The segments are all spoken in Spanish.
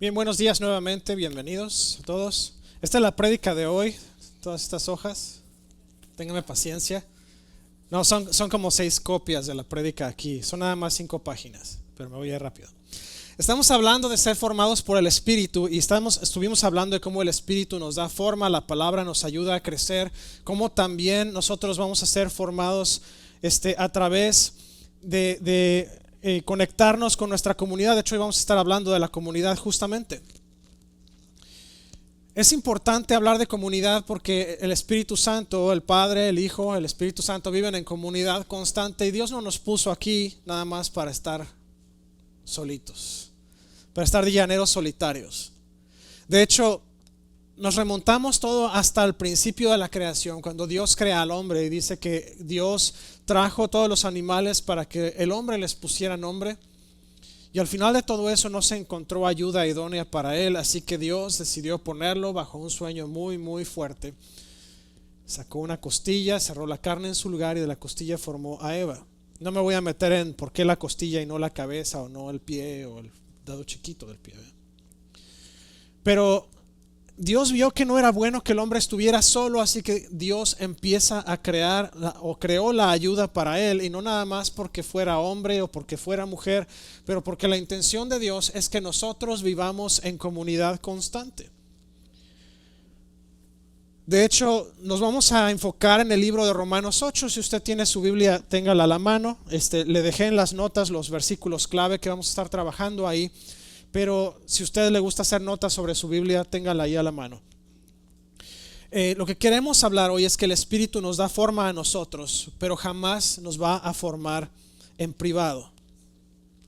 Bien, buenos días nuevamente, bienvenidos a todos. Esta es la prédica de hoy, todas estas hojas, ténganme paciencia. No, son como 6 copias de la prédica aquí, son nada más 5 páginas, pero me voy a ir rápido. Estamos hablando de ser formados por el Espíritu y estuvimos hablando de cómo el Espíritu nos da forma, la palabra nos ayuda a crecer, cómo también nosotros vamos a ser formados a través de conectarnos con nuestra comunidad. De hecho, hoy vamos a estar hablando de la comunidad justamente. Es importante hablar de comunidad porque el Espíritu Santo, el Padre, el Hijo, el Espíritu Santo viven en comunidad constante y Dios no nos puso aquí nada más para estar solitos, para estar de llaneros solitarios. De hecho, nos remontamos todo hasta el principio de la creación, cuando Dios crea al hombre y dice que Dios trajo todos los animales para que el hombre les pusiera nombre. Y al final de todo eso no se encontró ayuda idónea para él, así que Dios decidió ponerlo bajo un sueño muy, muy fuerte. Sacó una costilla, cerró la carne en su lugar y de la costilla formó a Eva. No me voy a meter en por qué la costilla y no la cabeza o no el pie o el dedo chiquito del pie. Pero Dios vio que no era bueno que el hombre estuviera solo, así que Dios empieza a crear o creó la ayuda para él, y no nada más porque fuera hombre o porque fuera mujer, pero porque la intención de Dios es que nosotros vivamos en comunidad constante. De hecho, nos vamos a enfocar en el libro de Romanos 8. Si usted tiene su Biblia, téngala a la mano. Le dejé en las notas los versículos clave que vamos a estar trabajando ahí. Pero si a usted le gusta hacer notas sobre su Biblia, téngala ahí a la mano. Lo que queremos hablar hoy es que el Espíritu nos da forma a nosotros, pero jamás nos va a formar en privado.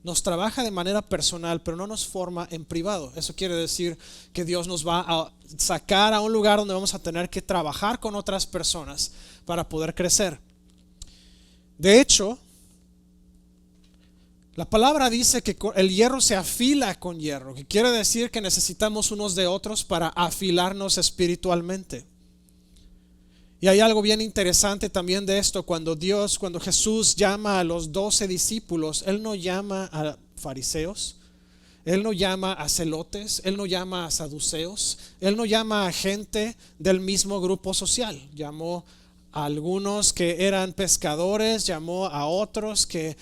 Nos trabaja de manera personal, pero no nos forma en privado. Eso quiere decir que Dios nos va a sacar a un lugar donde vamos a tener que trabajar con otras personas para poder crecer. De hecho, la palabra dice que el hierro se afila con hierro, que quiere decir que necesitamos unos de otros para afilarnos espiritualmente. Y hay algo bien interesante también de esto. Cuando Jesús llama a los 12 discípulos, Él no llama a fariseos, Él no llama a celotes, Él no llama a saduceos, Él no llama a gente del mismo grupo social. Llamó a algunos que eran pescadores, llamó a otros que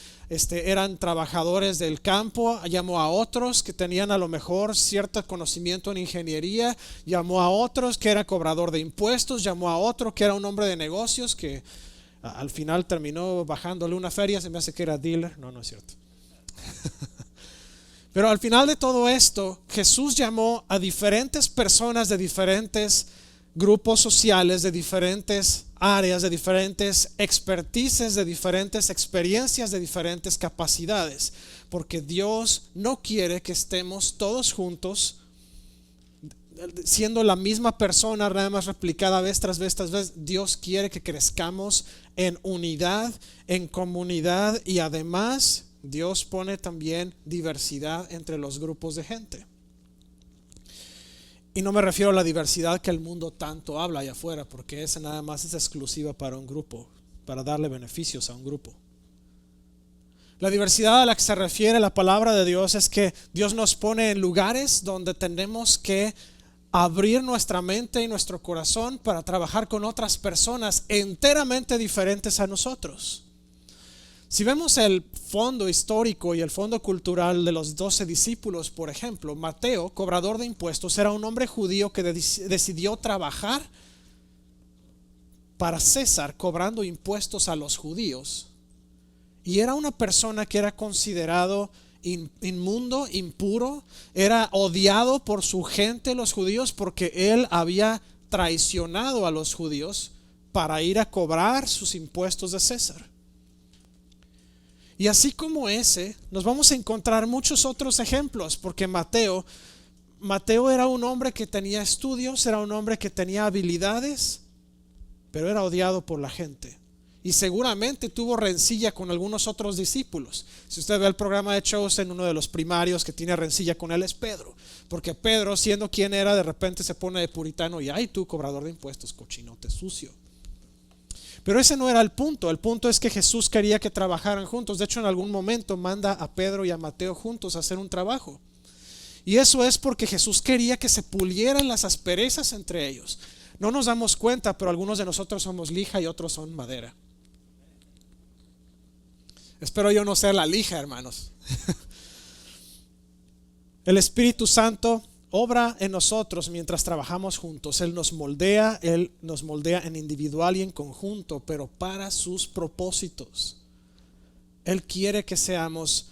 eran trabajadores del campo, llamó a otros que tenían a lo mejor cierto conocimiento en ingeniería, llamó a otros que era cobrador de impuestos, llamó a otro que era un hombre de negocios que al final terminó bajándole una feria, se me hace que era dealer, no es cierto. Pero al final de todo esto, Jesús llamó a diferentes personas de diferentes grupos sociales, de diferentes áreas, de diferentes expertices, de diferentes experiencias, de diferentes capacidades, porque Dios no quiere que estemos todos juntos siendo la misma persona, nada más replicada vez tras vez tras vez. Dios quiere que crezcamos en unidad, en comunidad, y además Dios pone también diversidad entre los grupos de gente. Y no me refiero a la diversidad que el mundo tanto habla allá afuera, porque esa nada más es exclusiva para un grupo, para darle beneficios a un grupo. La diversidad a la que se refiere la palabra de Dios es que Dios nos pone en lugares donde tenemos que abrir nuestra mente y nuestro corazón para trabajar con otras personas enteramente diferentes a nosotros. Si vemos el fondo histórico y el fondo cultural de los 12 discípulos, por ejemplo, Mateo, cobrador de impuestos, era un hombre judío que decidió trabajar para César cobrando impuestos a los judíos. Y era una persona que era considerado inmundo, impuro, era odiado por su gente, los judíos, porque él había traicionado a los judíos para ir a cobrar sus impuestos de César. Y así como ese, nos vamos a encontrar muchos otros ejemplos, porque Mateo era un hombre que tenía estudios, era un hombre que tenía habilidades, pero era odiado por la gente. Y seguramente tuvo rencilla con algunos otros discípulos. Si usted ve el programa de Chosen, uno de los primarios que tiene rencilla con él es Pedro, porque Pedro, siendo quien era, de repente se pone de puritano y ay, tú cobrador de impuestos, cochinote sucio. Pero ese no era el punto es que Jesús quería que trabajaran juntos. De hecho, en algún momento manda a Pedro y a Mateo juntos a hacer un trabajo. Y eso es porque Jesús quería que se pulieran las asperezas entre ellos. No nos damos cuenta, pero algunos de nosotros somos lija y otros son madera. Espero yo no ser la lija, hermanos. El Espíritu Santo obra en nosotros mientras trabajamos juntos. Él nos moldea en individual y en conjunto, pero para sus propósitos. Él quiere que seamos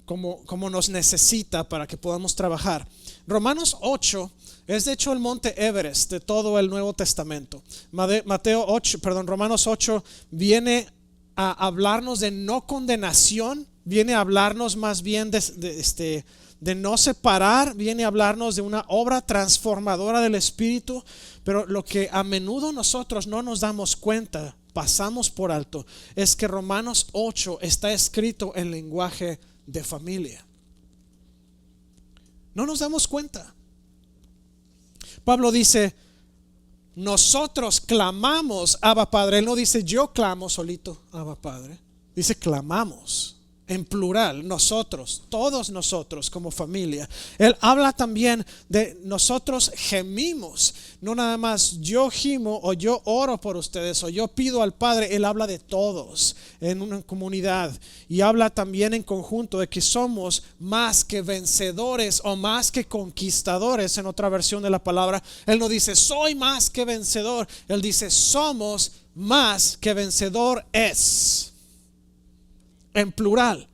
como nos necesita para que podamos trabajar. Romanos 8 es de hecho el monte Everest de todo el Nuevo Testamento. Romanos 8 viene a hablarnos de no condenación, viene a hablarnos más bien de no separar, viene a hablarnos de una obra transformadora del Espíritu, pero lo que a menudo nosotros no nos damos cuenta, pasamos por alto, es que Romanos 8 está escrito en lenguaje de familia. No nos damos cuenta. Pablo dice, nosotros clamamos, Abba Padre. Él no dice yo clamo solito, Abba Padre. Dice clamamos en plural, nosotros, todos nosotros como familia. Él habla también de nosotros gemimos, no nada más yo gimo o yo oro por ustedes o yo pido al Padre. Él habla de todos en una comunidad y habla también en conjunto de que somos más que vencedores o más que conquistadores. En otra versión de la palabra, Él no dice soy más que vencedor, Él dice somos más que vencedores. En plural.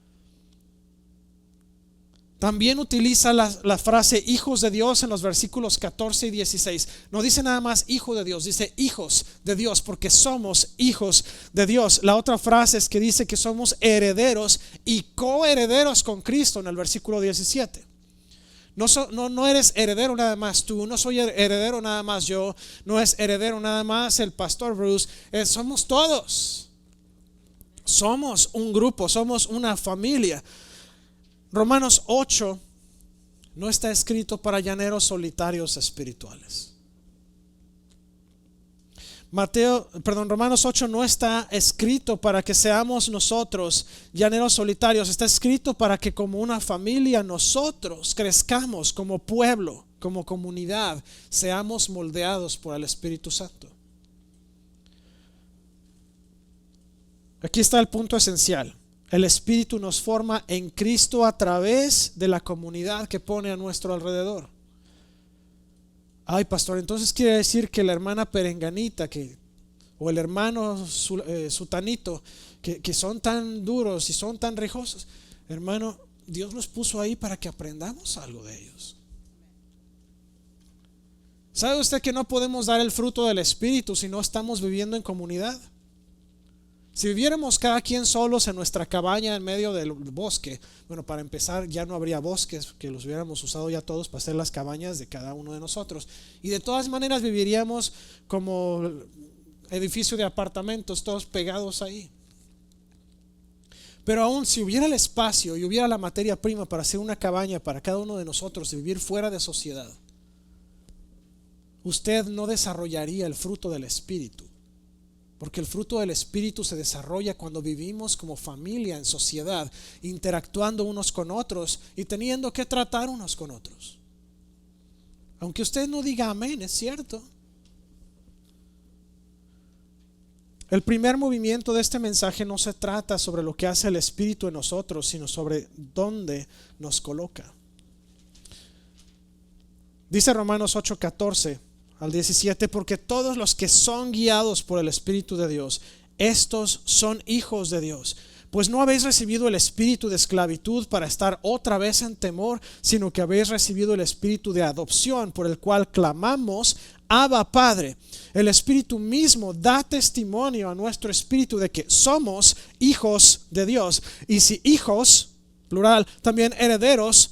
También utiliza la frase hijos de Dios en los versículos 14 y 16. No dice nada más hijo de Dios, dice hijos de Dios, porque somos hijos de Dios. La otra frase es que dice que somos herederos y coherederos con Cristo en el versículo 17. No eres heredero nada más tú, no soy heredero nada más yo, no es heredero nada más el pastor Bruce, somos todos. Somos un grupo, somos una familia. Romanos 8 no está escrito para solitarios espirituales. Romanos 8 no está escrito para que seamos nosotros llaneros solitarios. Está escrito para que como una familia nosotros crezcamos como pueblo, como comunidad, seamos moldeados por el Espíritu Santo. Aquí está el punto esencial. El Espíritu nos forma en Cristo a través de la comunidad que pone a nuestro alrededor. Ay, pastor, entonces quiere decir que la hermana perenganita o el hermano sutanito que son tan duros y son tan rijosos. Hermano, Dios los puso ahí para que aprendamos algo de ellos. ¿Sabe usted que no podemos dar el fruto del Espíritu si no estamos viviendo en comunidad? Si viviéramos cada quien solos en nuestra cabaña en medio del bosque, bueno, para empezar ya no habría bosques, que los hubiéramos usado ya todos para hacer las cabañas de cada uno de nosotros. Y de todas maneras viviríamos como edificio de apartamentos, todos pegados ahí. Pero aún si hubiera el espacio y hubiera la materia prima para hacer una cabaña para cada uno de nosotros y vivir fuera de sociedad, usted no desarrollaría el fruto del Espíritu. Porque el fruto del Espíritu se desarrolla cuando vivimos como familia en sociedad, interactuando unos con otros y teniendo que tratar unos con otros. Aunque usted no diga amén, es cierto. El primer movimiento de este mensaje no se trata sobre lo que hace el Espíritu en nosotros, sino sobre dónde nos coloca. Dice Romanos 8:14 al 17, porque todos los que son guiados por el Espíritu de Dios, estos son hijos de Dios. Pues no habéis recibido el espíritu de esclavitud para estar otra vez en temor, sino que habéis recibido el espíritu de adopción, por el cual clamamos, Abba Padre. El Espíritu mismo da testimonio a nuestro espíritu de que somos hijos de Dios. Y si hijos, plural, también herederos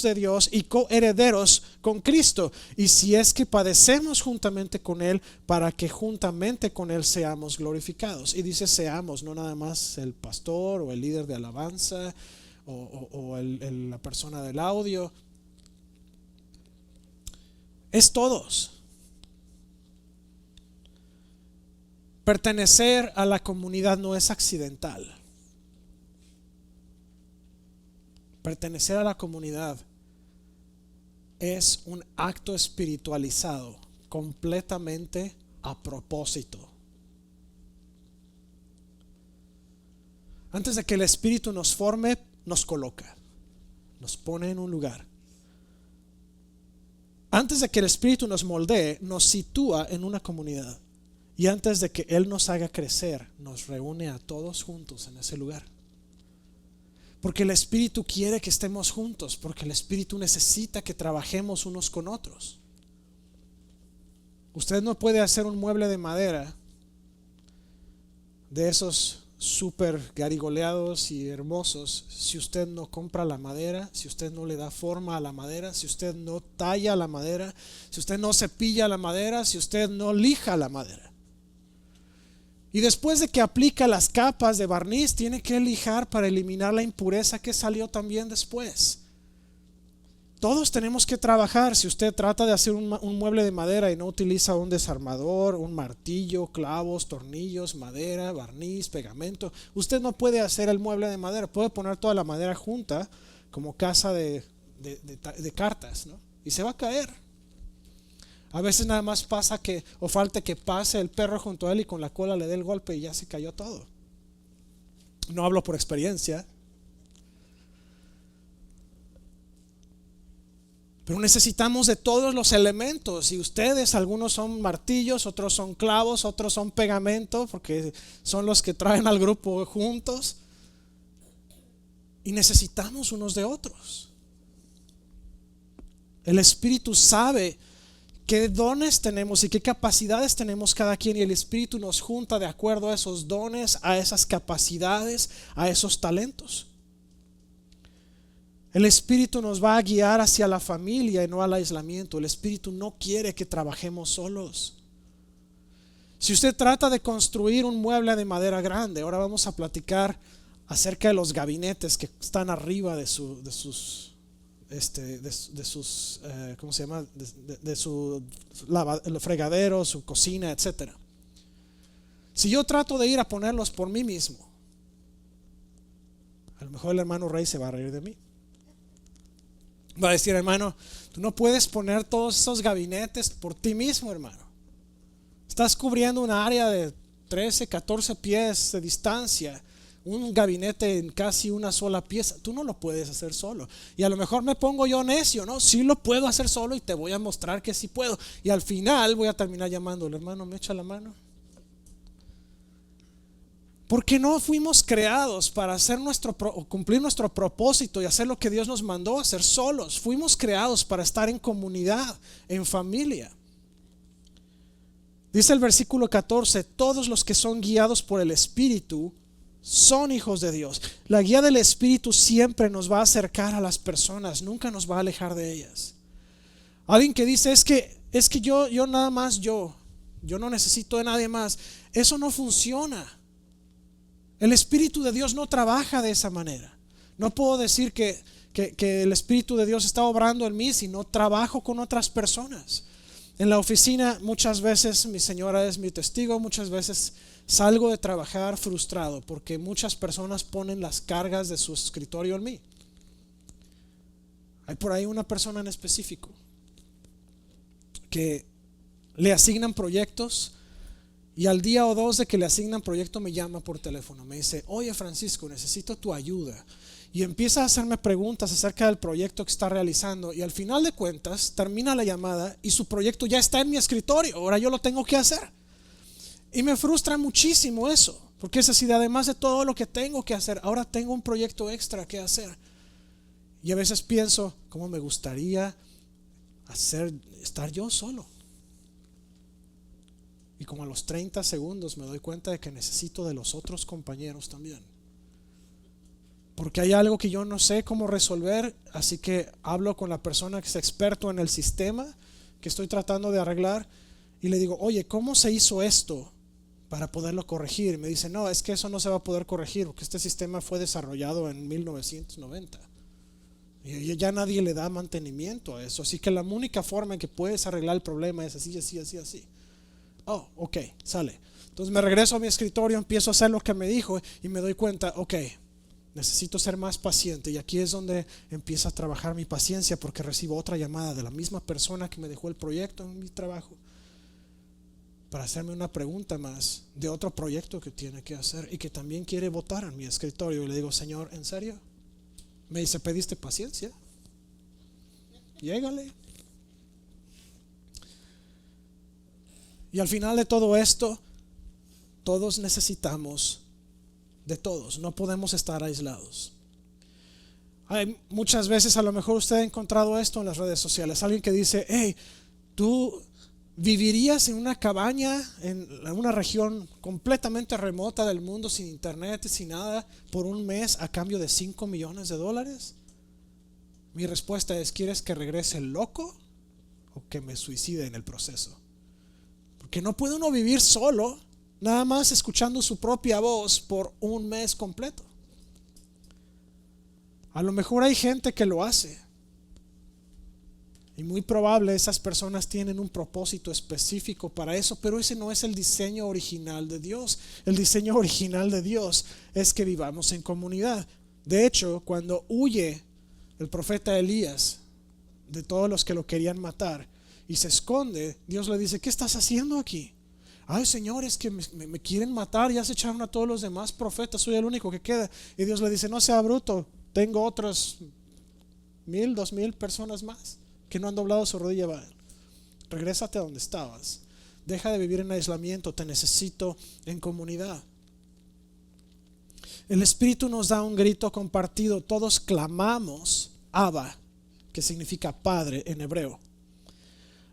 de Dios y coherederos con Cristo. Y si es que padecemos juntamente con Él, para que juntamente con Él seamos glorificados. Y dice seamos, no nada más el pastor o el líder de alabanza o la persona del audio. Es todos. Pertenecer a la comunidad no es accidental. Pertenecer a la comunidad es un acto espiritualizado completamente a propósito. Antes de que el Espíritu nos forme, nos coloca, nos pone en un lugar. Antes de que el Espíritu nos moldee, nos sitúa en una comunidad. Y antes de que Él nos haga crecer, nos reúne a todos juntos en ese lugar. Porque el Espíritu quiere que estemos juntos, porque el Espíritu necesita que trabajemos unos con otros. Usted no puede hacer un mueble de madera de esos súper garigoleados y hermosos si usted no compra la madera, si usted no le da forma a la madera, si usted no talla la madera, si usted no cepilla la madera, si usted no lija la madera. Y después de que aplica las capas de barniz, tiene que lijar para eliminar la impureza que salió también después. Todos tenemos que trabajar. Si usted trata de hacer un mueble de madera y no utiliza un desarmador, un martillo, clavos, tornillos, madera, barniz, pegamento, usted no puede hacer el mueble de madera. Puede poner toda la madera junta como casa de cartas, ¿no? Y se va a caer. A veces nada más pasa que, o falta que pase el perro junto a él y con la cola le dé el golpe y ya se cayó todo. No hablo por experiencia. Pero necesitamos de todos los elementos. Y ustedes, algunos son martillos, otros son clavos, otros son pegamento, porque son los que traen al grupo juntos. Y necesitamos unos de otros. El Espíritu sabe qué dones tenemos y qué capacidades tenemos cada quien, y el Espíritu nos junta de acuerdo a esos dones, a esas capacidades, a esos talentos. El Espíritu nos va a guiar hacia la familia y no al aislamiento. El Espíritu no quiere que trabajemos solos. Si usted trata de construir un mueble de madera grande, ahora vamos a platicar acerca de los gabinetes que están arriba de sus ¿cómo se llama? De su fregadero, su cocina, etcétera. Si yo trato de ir a ponerlos por mí mismo, a lo mejor el hermano Rey se va a reír de mí. Va a decir: hermano, tú no puedes poner todos esos gabinetes por ti mismo, hermano. Estás cubriendo un área de 13, 14 pies de distancia, un gabinete en casi una sola pieza. Tú no lo puedes hacer solo. Y a lo mejor me pongo yo necio, ¿no? Sí lo puedo hacer solo y te voy a mostrar que sí puedo. Y al final voy a terminar llamándole: hermano, ¿me echa la mano? Porque no fuimos creados para hacer cumplir nuestro propósito y hacer lo que Dios nos mandó a hacer solos. Fuimos creados para estar en comunidad, en familia. Dice el versículo 14: todos los que son guiados por el Espíritu son hijos de Dios. La guía del Espíritu siempre nos va a acercar a las personas, nunca nos va a alejar de ellas. Alguien que dice: es que yo nada más yo no necesito de nadie más. Eso no funciona. El Espíritu de Dios no trabaja de esa manera. No puedo decir que el Espíritu de Dios está obrando en mí si no trabajo con otras personas. En la oficina muchas veces, mi señora es mi testigo, muchas veces salgo de trabajar frustrado porque muchas personas ponen las cargas de su escritorio en mí. Hay por ahí una persona en específico que le asignan proyectos, y al día o dos de que le asignan proyecto me llama por teléfono, me dice: oye Francisco, necesito tu ayuda. Y empieza a hacerme preguntas acerca del proyecto que está realizando, y al final de cuentas termina la llamada y su proyecto ya está en mi escritorio. Ahora yo lo tengo que hacer. Y me frustra muchísimo eso, porque es así: además de todo lo que tengo que hacer, ahora tengo un proyecto extra que hacer. Y a veces pienso: ¿cómo me gustaría estar yo solo? Y como a los 30 segundos me doy cuenta de que necesito de los otros compañeros también, porque hay algo que yo no sé cómo resolver. Así que hablo con la persona que es experto en el sistema que estoy tratando de arreglar y le digo: oye, ¿cómo se hizo esto para poderlo corregir? Y me dice: no, es que eso no se va a poder corregir porque este sistema fue desarrollado en 1990 y ya nadie le da mantenimiento a eso, así que la única forma en que puedes arreglar el problema es así, así, así, así. Oh, ok, sale. Entonces me regreso a mi escritorio, empiezo a hacer lo que me dijo y me doy cuenta: ok, Necesito ser más paciente, y aquí es donde empieza a trabajar mi paciencia, porque recibo otra llamada de la misma persona que me dejó el proyecto en mi trabajo para hacerme una pregunta más de otro proyecto que tiene que hacer y que también quiere votar en mi escritorio. Y le digo, Señor, ¿en serio? Me dice, ¿pediste paciencia? Llégale. Y al final de todo esto, todos necesitamos de todos, no podemos estar aislados. Hay muchas veces, a lo mejor usted ha encontrado esto en las redes sociales, alguien que dice, hey, tú vivirías en una cabaña en una región completamente remota del mundo, sin internet, sin nada, por un mes a cambio de $5 millones. Mi respuesta es, ¿quieres que regrese loco o que me suicide en el proceso? Porque no puede uno vivir solo, nada más escuchando su propia voz por un mes completo. A lo mejor hay gente que lo hace, y muy probable esas personas tienen un propósito específico para eso, pero ese no es el diseño original de Dios. El diseño original de Dios es que vivamos en comunidad. De hecho, cuando huye el profeta Elías de todos los que lo querían matar y se esconde, Dios le dice, ¿qué estás haciendo aquí? Ay, Señor, es que me quieren matar, ya se echaron a todos los demás profetas, soy el único que queda. Y Dios le dice, no sea bruto, tengo otros 1,000, 2,000 personas más que no han doblado su rodilla. Regrésate a donde estabas, deja de vivir en aislamiento, te necesito en comunidad. El Espíritu nos da un grito compartido, todos clamamos Abba, que significa Padre en hebreo.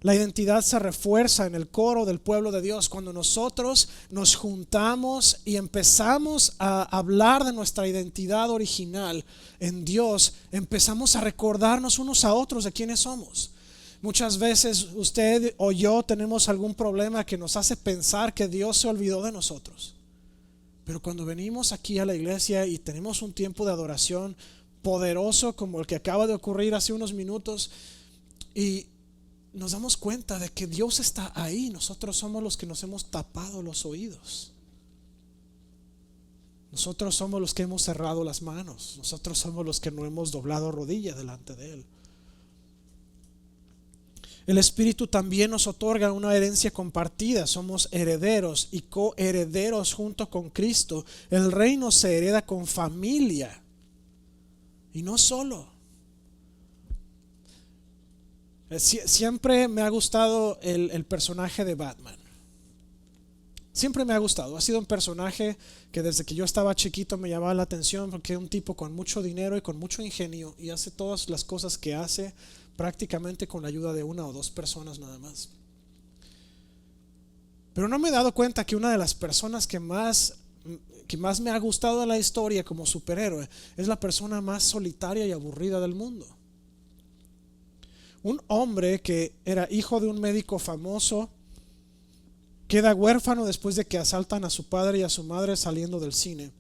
La identidad se refuerza en el coro del pueblo de Dios cuando nosotros nos juntamos y empezamos a hablar de nuestra identidad original en Dios. Empezamos a recordarnos unos a otros de quiénes somos. Muchas veces usted o yo tenemos algún problema que nos hace pensar que Dios se olvidó de nosotros. Pero cuando venimos aquí a la iglesia y tenemos un tiempo de adoración poderoso como el que acaba de ocurrir hace unos minutos, y nos damos cuenta de que Dios está ahí, nosotros somos los que nos hemos tapado los oídos. Nosotros somos los que hemos cerrado las manos. Nosotros somos los que no hemos doblado rodilla delante de Él. El Espíritu también nos otorga una herencia compartida. Somos herederos y coherederos junto con Cristo. El reino se hereda con familia y no solo. Siempre me ha gustado el personaje de Batman. Siempre me ha gustado. Ha sido un personaje que desde que yo estaba chiquito me llamaba la atención, porque es un tipo con mucho dinero y con mucho ingenio, y hace todas las cosas que hace prácticamente con la ayuda de una o dos personas nada más. Pero no me he dado cuenta que una de las personas que más me ha gustado de la historia como superhéroe es la persona más solitaria y aburrida del mundo. Un hombre que era hijo de un médico famoso, queda huérfano después de que asaltan a su padre y a su madre saliendo del cine,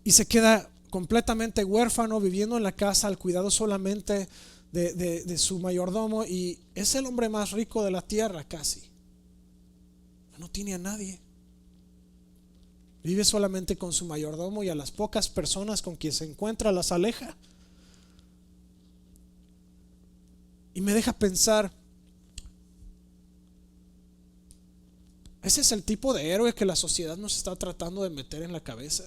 y se queda completamente huérfano, viviendo en la casa al cuidado solamente de su mayordomo, y es el hombre más rico de la tierra casi. No tiene a nadie, vive solamente con su mayordomo, y a las pocas personas con quien se encuentra las aleja. Y me deja pensar, ese es el tipo de héroe que la sociedad nos está tratando de meter en la cabeza.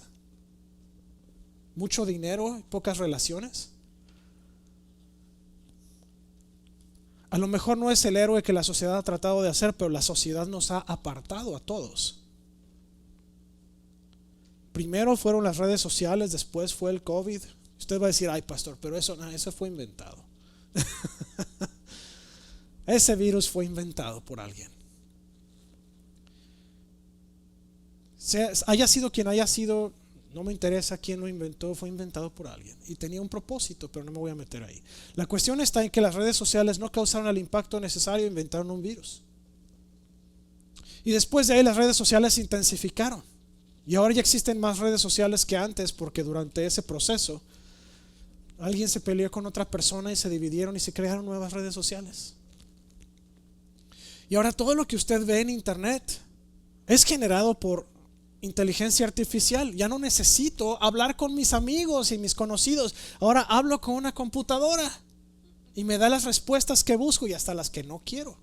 Mucho dinero y pocas relaciones. A lo mejor no es el héroe que la sociedad ha tratado de hacer, pero la sociedad nos ha apartado a todos. Primero fueron las redes sociales, después fue el COVID. Usted va a decir, ay pastor, pero eso fue inventado. Ese virus fue inventado por alguien. Haya sido quien haya sido, no me interesa quién lo inventó, fue inventado por alguien y tenía un propósito, pero no me voy a meter ahí. La cuestión está en que las redes sociales no causaron el impacto necesario, inventaron un virus. Y después de ahí las redes sociales se intensificaron, y ahora ya existen más redes sociales que antes, porque durante ese proceso alguien se peleó con otra persona y se dividieron y se crearon nuevas redes sociales. Y ahora todo lo que usted ve en internet es generado por inteligencia artificial. Ya no necesito hablar con mis amigos y mis conocidos. Ahora hablo con una computadora y me da las respuestas que busco y hasta las que no quiero.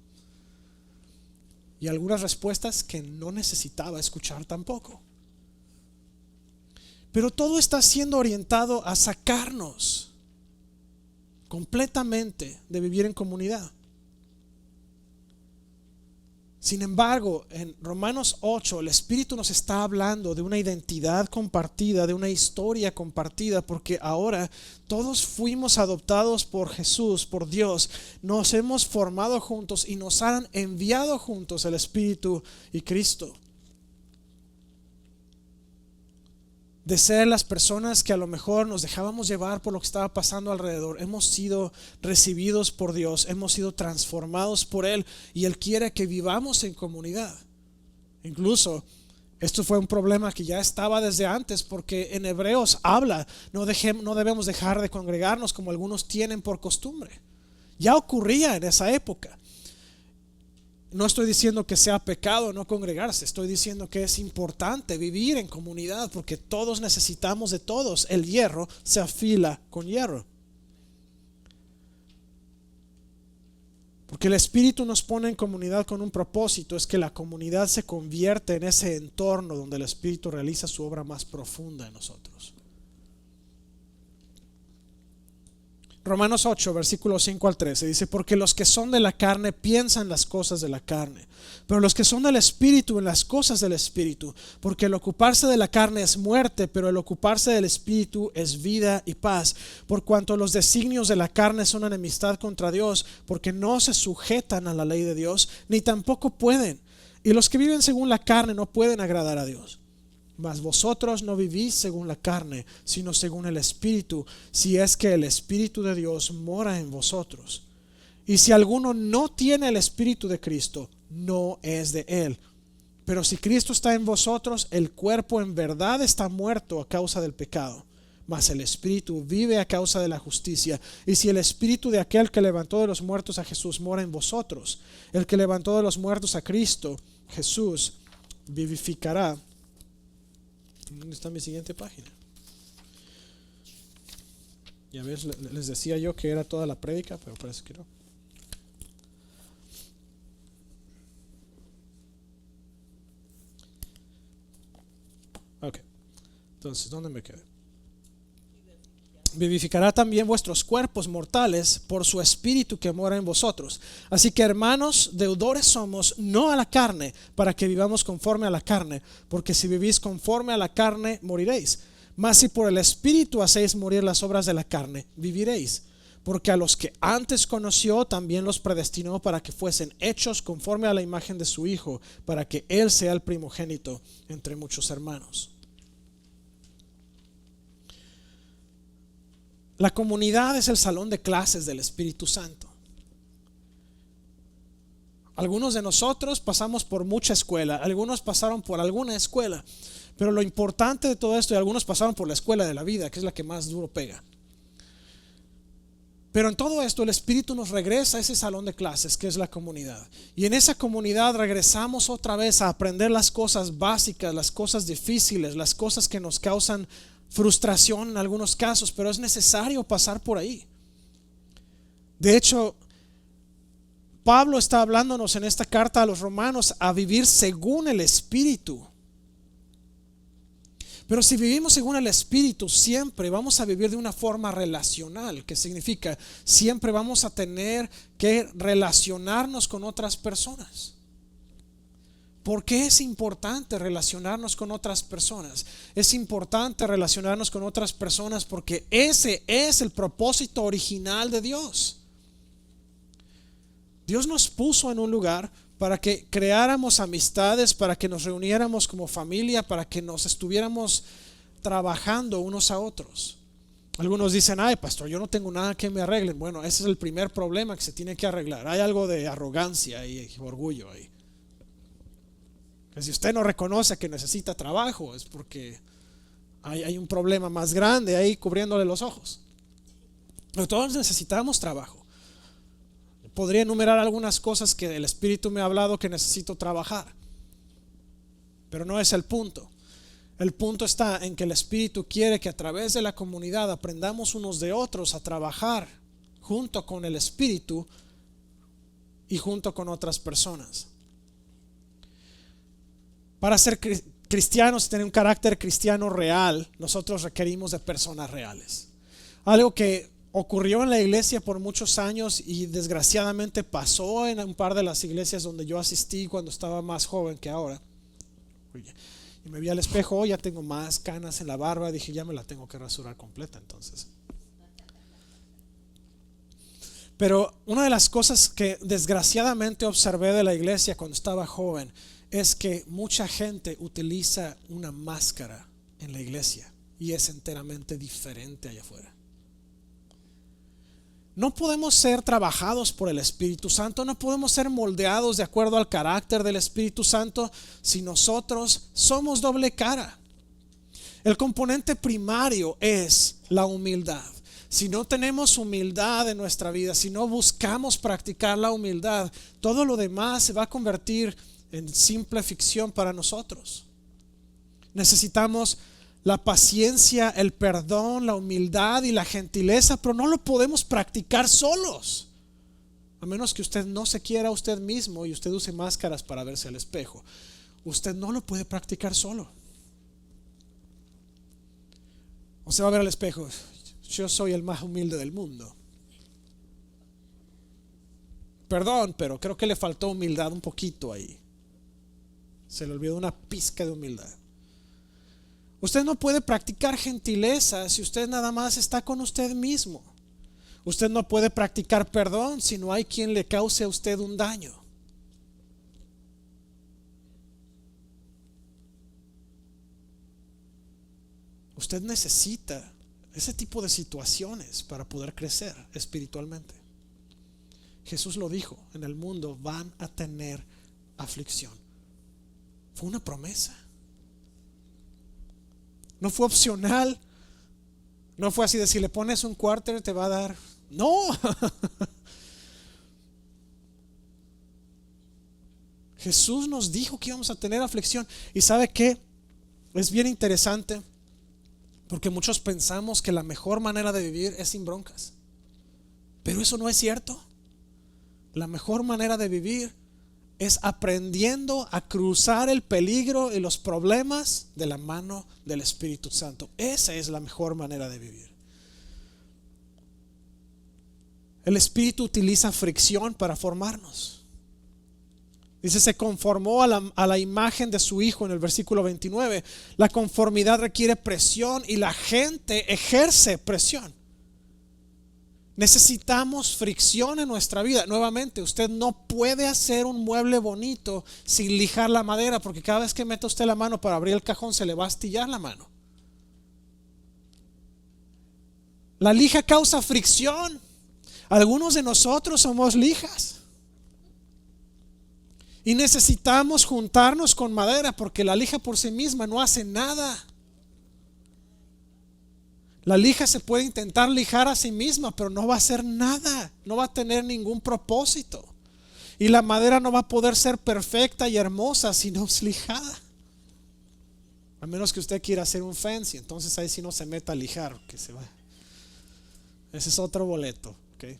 Y algunas respuestas que no necesitaba escuchar tampoco. Pero todo está siendo orientado a sacarnos completamente de vivir en comunidad. Sin embargo, en Romanos 8, el Espíritu nos está hablando de una identidad compartida, de una historia compartida, porque ahora todos fuimos adoptados por Jesús, por Dios. Nos hemos formado juntos y nos han enviado juntos el Espíritu y Cristo. De ser las personas que a lo mejor nos dejábamos llevar por lo que estaba pasando alrededor, hemos sido recibidos por Dios, hemos sido transformados por Él, y Él quiere que vivamos en comunidad. Incluso esto fue un problema que ya estaba desde antes, porque en Hebreos habla, no debemos dejar de congregarnos como algunos tienen por costumbre. Ya ocurría en esa época. No estoy diciendo que sea pecado no congregarse, estoy diciendo que es importante vivir en comunidad, porque todos necesitamos de todos. El hierro se afila con hierro. Porque el Espíritu nos pone en comunidad con un propósito, es que la comunidad se convierte en ese entorno donde el Espíritu realiza su obra más profunda en nosotros. Romanos 8, versículos 5 al 13 dice: porque los que son de la carne piensan las cosas de la carne, pero los que son del Espíritu en las cosas del Espíritu. Porque el ocuparse de la carne es muerte, pero el ocuparse del Espíritu es vida y paz. Por cuanto los designios de la carne son enemistad contra Dios, porque no se sujetan a la ley de Dios, ni tampoco pueden. Y los que viven según la carne no pueden agradar a Dios. Mas vosotros no vivís según la carne, sino según el Espíritu, si es que el Espíritu de Dios mora en vosotros. Y si alguno no tiene el Espíritu de Cristo, no es de él. Pero si Cristo está en vosotros, el cuerpo en verdad está muerto a causa del pecado, mas el Espíritu vive a causa de la justicia. Y si el Espíritu de aquel que levantó de los muertos a Jesús mora en vosotros, el que levantó de los muertos a Cristo Jesús vivificará. ¿Dónde está mi siguiente página? Ya ves, les decía yo que era toda la prédica, pero parece que no. Ok, entonces, ¿dónde me quedé? Vivificará también vuestros cuerpos mortales por su Espíritu que mora en vosotros. Así que, hermanos, deudores somos, no a la carne, para que vivamos conforme a la carne, porque si vivís conforme a la carne, moriréis. Mas si por el Espíritu hacéis morir las obras de la carne, viviréis. Porque a los que antes conoció, también los predestinó para que fuesen hechos conforme a la imagen de su Hijo, para que Él sea el primogénito entre muchos hermanos. La comunidad es el salón de clases del Espíritu Santo. Algunos de nosotros pasamos por mucha escuela, algunos pasaron por alguna escuela, pero lo importante de todo esto, y algunos pasaron por la escuela de la vida, que es la que más duro pega. Pero en todo esto el Espíritu nos regresa a ese salón de clases que es la comunidad. Y en esa comunidad regresamos otra vez a aprender las cosas básicas, las cosas difíciles, las cosas que nos causan frustración en algunos casos, pero es necesario pasar por ahí. De hecho, Pablo está hablándonos en esta carta a los romanos a vivir según el Espíritu. Pero si vivimos según el Espíritu, siempre vamos a vivir de una forma relacional, que significa siempre vamos a tener que relacionarnos con otras personas. ¿Por qué es importante relacionarnos con otras personas? Es importante relacionarnos con otras personas porque ese es el propósito original de Dios. Dios nos puso en un lugar para que creáramos amistades, para que nos reuniéramos como familia, para que nos estuviéramos trabajando unos a otros. Algunos dicen: ay, pastor, yo no tengo nada que me arreglen. Bueno, ese es el primer problema que se tiene que arreglar. Hay algo de arrogancia y orgullo ahí. Que si usted no reconoce que necesita trabajo, es porque hay un problema más grande ahí cubriéndole los ojos. Pero todos necesitamos trabajo. Podría enumerar algunas cosas que el Espíritu me ha hablado que necesito trabajar, pero no es el punto. El punto está en que el Espíritu quiere que a través de la comunidad aprendamos unos de otros a trabajar junto con el Espíritu y junto con otras personas. Para ser cristianos, tener un carácter cristiano real, nosotros requerimos de personas reales. Algo que ocurrió en la iglesia por muchos años y desgraciadamente pasó en un par de las iglesias donde yo asistí cuando estaba más joven que ahora. Y me vi al espejo, ya tengo más canas en la barba, dije ya me la tengo que rasurar completa entonces. Pero una de las cosas que desgraciadamente observé de la iglesia cuando estaba joven es que mucha gente utiliza una máscara en la iglesia y es enteramente diferente allá afuera. No podemos ser trabajados por el Espíritu Santo, no podemos ser moldeados de acuerdo al carácter del Espíritu Santo si nosotros somos doble cara. El componente primario es la humildad. Si no tenemos humildad en nuestra vida, si no buscamos practicar la humildad, todo lo demás se va a convertir en simple ficción para nosotros. Necesitamos la paciencia, el perdón, la humildad y la gentileza, pero no lo podemos practicar solos. A menos que usted no se quiera a usted mismo y usted use máscaras para verse al espejo. Usted no lo puede practicar solo. Usted va a ver al espejo, yo soy el más humilde del mundo. Perdón, pero creo que le faltó humildad un poquito ahí. Se le olvidó una pizca de humildad. Usted no puede practicar gentileza si usted nada más está con usted mismo. Usted no puede practicar perdón si no hay quien le cause a usted un daño. Usted necesita ese tipo de situaciones para poder crecer espiritualmente. Jesús lo dijo, en el mundo van a tener aflicción. Fue una promesa. No fue opcional. No fue así de si le pones un quarter te va a dar. No. Jesús nos dijo que íbamos a tener aflicción. Y ¿sabe qué? Es bien interesante porque muchos pensamos que la mejor manera de vivir es sin broncas. Pero eso no es cierto. La mejor manera de vivir es aprendiendo a cruzar el peligro y los problemas de la mano del Espíritu Santo. Esa es la mejor manera de vivir. El Espíritu utiliza fricción para formarnos. Dice, se conformó a la imagen de su Hijo en el versículo 29. La conformidad requiere presión y la gente ejerce presión. Necesitamos fricción en nuestra vida. Nuevamente, usted no puede hacer un mueble bonito sin lijar la madera, porque cada vez que mete usted la mano para abrir el cajón se le va a astillar la mano. La lija causa fricción. Algunos de nosotros somos lijas y necesitamos juntarnos con madera, porque la lija por sí misma no hace nada. La lija se puede intentar lijar a sí misma, pero no va a hacer nada, no va a tener ningún propósito. Y la madera no va a poder ser perfecta y hermosa si no es lijada. A menos que usted quiera hacer un fancy, entonces ahí sí no se meta a lijar, que se va. Ese es otro boleto, ¿okay?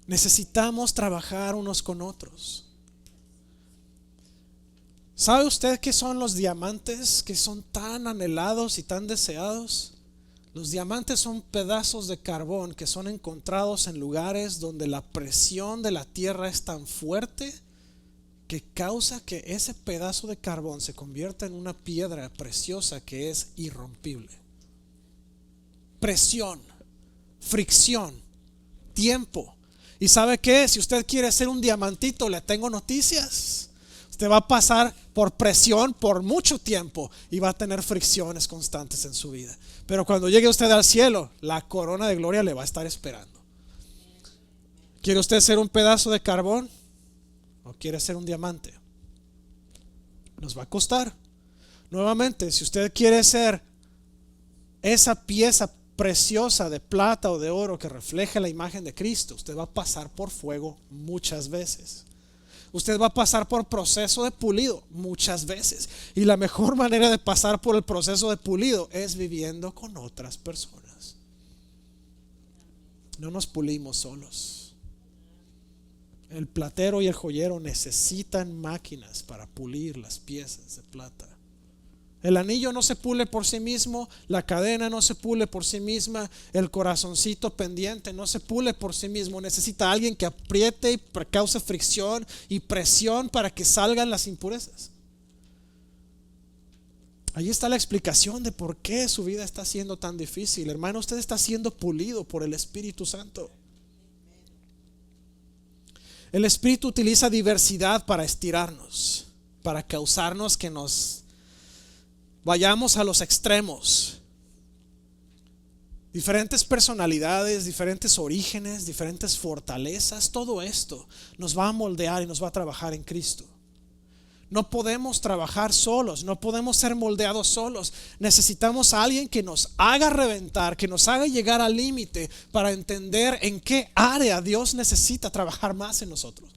Necesitamos trabajar unos con otros. ¿Sabe usted qué son los diamantes que son tan anhelados y tan deseados? Los diamantes son pedazos de carbón que son encontrados en lugares donde la presión de la tierra es tan fuerte que causa que ese pedazo de carbón se convierta en una piedra preciosa que es irrompible. Presión, fricción, tiempo. ¿Y sabe qué? Si usted quiere ser un diamantito, le tengo noticias. Usted va a pasar por presión por mucho tiempo y va a tener fricciones constantes en su vida. Pero cuando llegue usted al cielo, la corona de gloria le va a estar esperando. ¿Quiere usted ser un pedazo de carbón o quiere ser un diamante? Nos va a costar. Nuevamente, si usted quiere ser esa pieza preciosa de plata o de oro que refleje la imagen de Cristo, usted va a pasar por fuego muchas veces. Usted va a pasar por proceso de pulido muchas veces. Y la mejor manera de pasar por el proceso de pulido es viviendo con otras personas. No nos pulimos solos. El platero y el joyero necesitan máquinas para pulir las piezas de plata. El anillo no se pule por sí mismo, la cadena no se pule por sí misma, el corazoncito pendiente no se pule por sí mismo. Necesita alguien que apriete y cause fricción y presión para que salgan las impurezas. Ahí está la explicación de por qué su vida está siendo tan difícil. Hermano, usted está siendo pulido por el Espíritu Santo. El Espíritu utiliza diversidad para estirarnos, para causarnos que nos vayamos a los extremos. Diferentes personalidades, diferentes orígenes, diferentes fortalezas, todo esto nos va a moldear y nos va a trabajar en Cristo. No podemos trabajar solos, no podemos ser moldeados solos. Necesitamos a alguien que nos haga reventar, que nos haga llegar al límite para entender en qué área Dios necesita trabajar más en nosotros.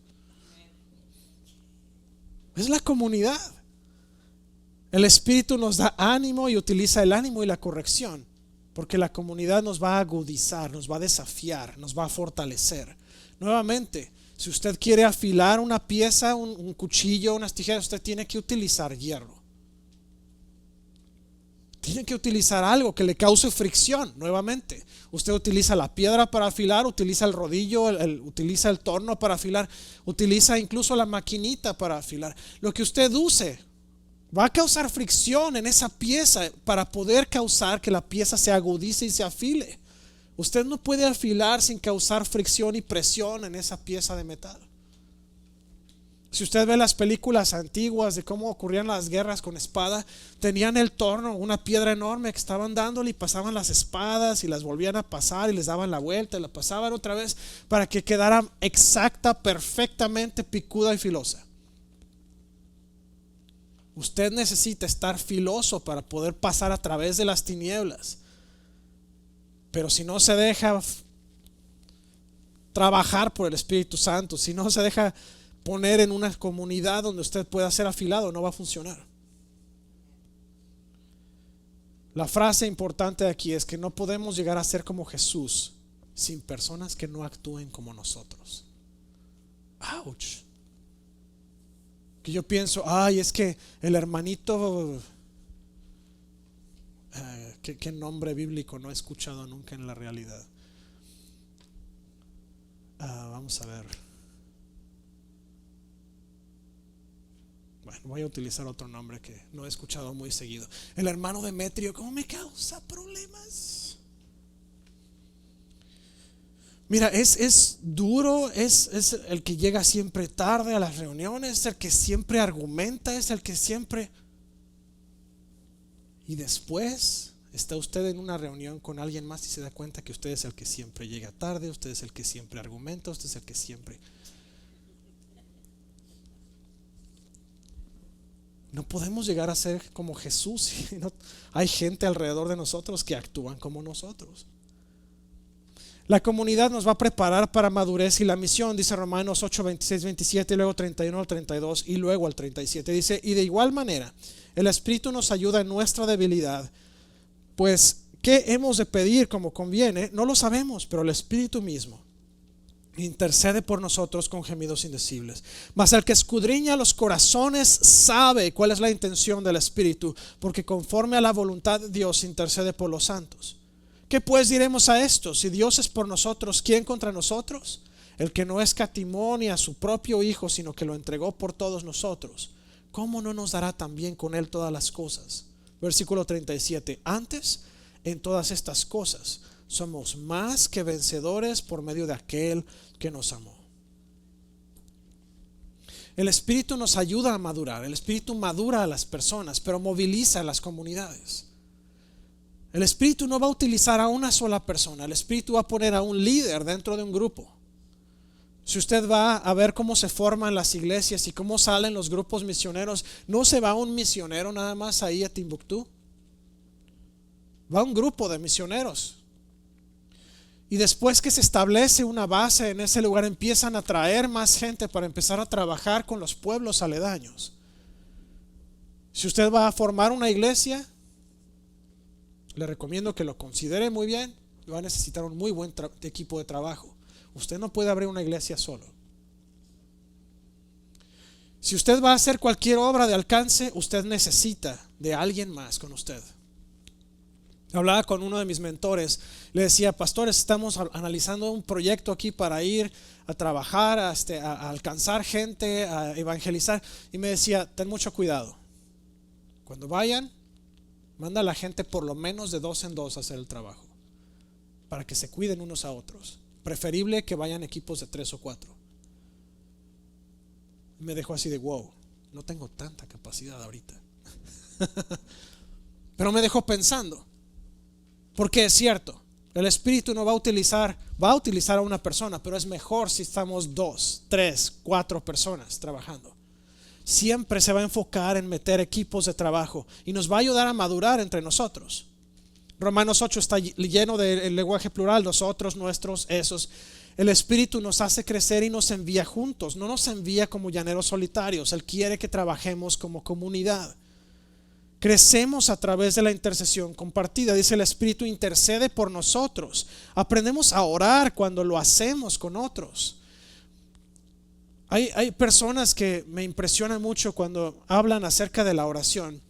Es la comunidad. El Espíritu nos da ánimo y utiliza el ánimo y la corrección, porque la comunidad nos va a agudizar, nos va a desafiar, nos va a fortalecer. Nuevamente, si usted quiere afilar una pieza, un cuchillo, unas tijeras, usted tiene que utilizar hierro. Tiene que utilizar algo que le cause fricción. Nuevamente, usted utiliza la piedra para afilar, utiliza el rodillo, utiliza el torno para afilar, utiliza incluso la maquinita para afilar. Lo que usted use va a causar fricción en esa pieza para poder causar que la pieza se agudice y se afile. Usted no puede afilar sin causar fricción y presión en esa pieza de metal. Si usted ve las películas antiguas de cómo ocurrían las guerras con espada, tenían el torno, una piedra enorme que estaban dándole y pasaban las espadas y las volvían a pasar y les daban la vuelta y la pasaban otra vez para que quedara exacta, perfectamente picuda y filosa. Usted necesita estar filoso para poder pasar a través de las tinieblas. Pero si no se deja trabajar por el Espíritu Santo, si no se deja poner en una comunidad donde usted pueda ser afilado, no va a funcionar. La frase importante de aquí es que no podemos llegar a ser como Jesús sin personas que no actúen como nosotros. Ouch. Que yo pienso, es que el hermanito, ¿qué nombre bíblico no he escuchado nunca en la realidad? Vamos a ver. Bueno, voy a utilizar otro nombre que no he escuchado muy seguido. El hermano Demetrio, ¿cómo me causa problemas? Mira, es duro, es el que llega siempre tarde a las reuniones, es el que siempre argumenta, es el que siempre... Y después está usted en una reunión con alguien más y se da cuenta que usted es el que siempre llega tarde, usted es el que siempre argumenta, usted es el que siempre... No podemos llegar a ser como Jesús. Hay gente alrededor de nosotros que actúan como nosotros. La comunidad nos va a preparar para madurez y la misión, dice Romanos 8, 26, 27, y luego 31 al 32 y luego al 37. Dice, y de igual manera, el Espíritu nos ayuda en nuestra debilidad, pues ¿qué hemos de pedir como conviene? No lo sabemos, pero el Espíritu mismo intercede por nosotros con gemidos indecibles. Mas el que escudriña los corazones sabe cuál es la intención del Espíritu, porque conforme a la voluntad de Dios intercede por los santos. ¿Qué pues diremos a esto? Si Dios es por nosotros, ¿quién contra nosotros? El que no escatimó ni a su propio Hijo, sino que lo entregó por todos nosotros, ¿cómo no nos dará también con él todas las cosas? Versículo 37. Antes, en todas estas cosas somos más que vencedores por medio de aquel que nos amó. El Espíritu nos ayuda a madurar. El Espíritu madura a las personas, pero moviliza a las comunidades. El Espíritu no va a utilizar a una sola persona. El Espíritu va a poner a un líder dentro de un grupo. Si usted va a ver cómo se forman las iglesias y cómo salen los grupos misioneros, no se va un misionero nada más ahí a Timbuktu. Va un grupo de misioneros. Y después que se establece una base en ese lugar, empiezan a traer más gente para empezar a trabajar con los pueblos aledaños. Si usted va a formar una iglesia, le recomiendo que lo considere muy bien. Va a necesitar un muy buen equipo de trabajo. Usted no puede abrir una iglesia solo. Si usted va a hacer cualquier obra de alcance, usted necesita de alguien más con usted. Hablaba con uno de mis mentores, le decía: pastores, estamos analizando un proyecto aquí para ir a trabajar, a alcanzar gente, a evangelizar. Y me decía: ten mucho cuidado. Cuando vayan, manda a la gente por lo menos de 2 en 2 a hacer el trabajo, para que se cuiden unos a otros. Preferible que vayan equipos de 3 o 4. Me dejó así de: wow, no tengo tanta capacidad ahorita. Pero me dejó pensando, porque es cierto, el Espíritu no va a utilizar a una persona, pero es mejor si estamos 2, 3, 4 personas trabajando. Siempre se va a enfocar en meter equipos de trabajo y nos va a ayudar a madurar entre nosotros. Romanos 8 está lleno del lenguaje plural: nosotros, nuestros, esos. El Espíritu nos hace crecer y nos envía juntos, no nos envía como llaneros solitarios. Él quiere que trabajemos como comunidad. Crecemos a través de la intercesión compartida. Dice: el Espíritu intercede por nosotros. Aprendemos a orar cuando lo hacemos con otros. Hay personas que me impresionan mucho cuando hablan acerca de la oración.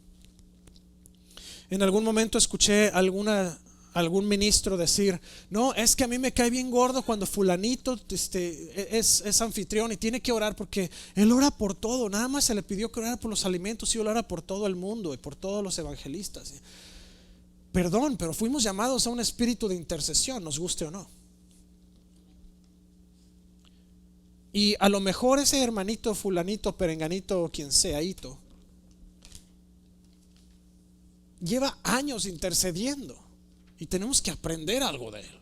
En algún momento escuché algún ministro decir: no, es que a mí me cae bien gordo cuando fulanito es anfitrión y tiene que orar porque él ora por todo. Nada más se le pidió que orara por los alimentos y él ora por todo el mundo y por todos los evangelistas. Perdón, pero fuimos llamados a un espíritu de intercesión, nos guste o no. Y a lo mejor ese hermanito, fulanito, perenganito, quien sea, hito, lleva años intercediendo y tenemos que aprender algo de él.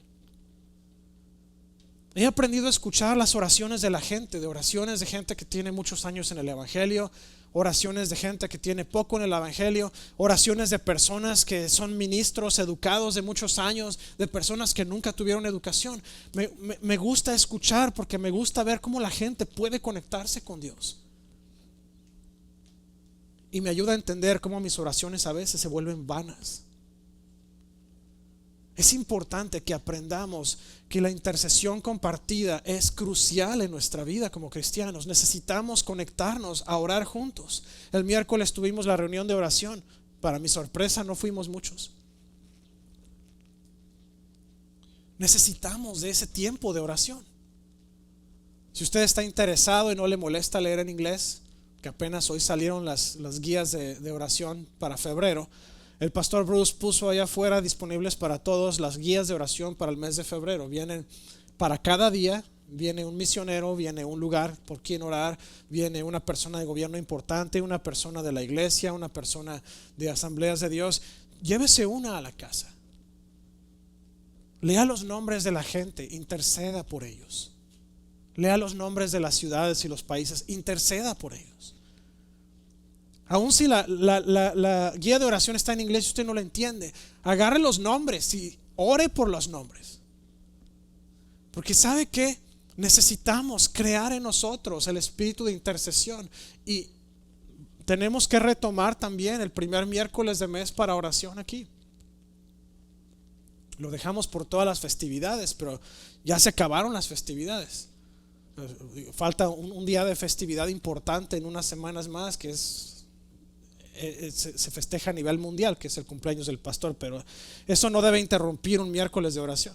He aprendido a escuchar las oraciones de la gente, de oraciones de gente que tiene muchos años en el evangelio, oraciones de gente que tiene poco en el evangelio, oraciones de personas que son ministros educados de muchos años, de personas que nunca tuvieron educación. Me gusta escuchar porque me gusta ver cómo la gente puede conectarse con Dios. Y me ayuda a entender cómo mis oraciones a veces se vuelven vanas. Es importante que aprendamos que la intercesión compartida es crucial en nuestra vida como cristianos. Necesitamos conectarnos a orar juntos. El miércoles tuvimos la reunión de oración. Para mi sorpresa no fuimos muchos. Necesitamos de ese tiempo de oración. Si usted está interesado y no le molesta leer en inglés, que apenas hoy salieron las guías de oración para febrero, el pastor Bruce puso allá afuera disponibles para todos las guías de oración para el mes de febrero. Vienen para cada día, viene un misionero, viene un lugar por quien orar, viene una persona de gobierno importante, una persona de la iglesia, una persona de asambleas de Dios. Llévese una a la casa. Lea los nombres de la gente, interceda por ellos. Lea los nombres de las ciudades y los países, interceda por ellos. Aun si la guía de oración está en inglés y usted no la entiende, agarre los nombres y ore por los nombres. Porque ¿sabe qué? Necesitamos crear en nosotros el espíritu de intercesión. Y tenemos que retomar también el primer miércoles de mes para oración aquí. Lo dejamos por todas las festividades, pero ya se acabaron las festividades. Falta un día de festividad importante en unas semanas más, que se festeja a nivel mundial, que es el cumpleaños del pastor, pero eso no debe interrumpir un miércoles de oración.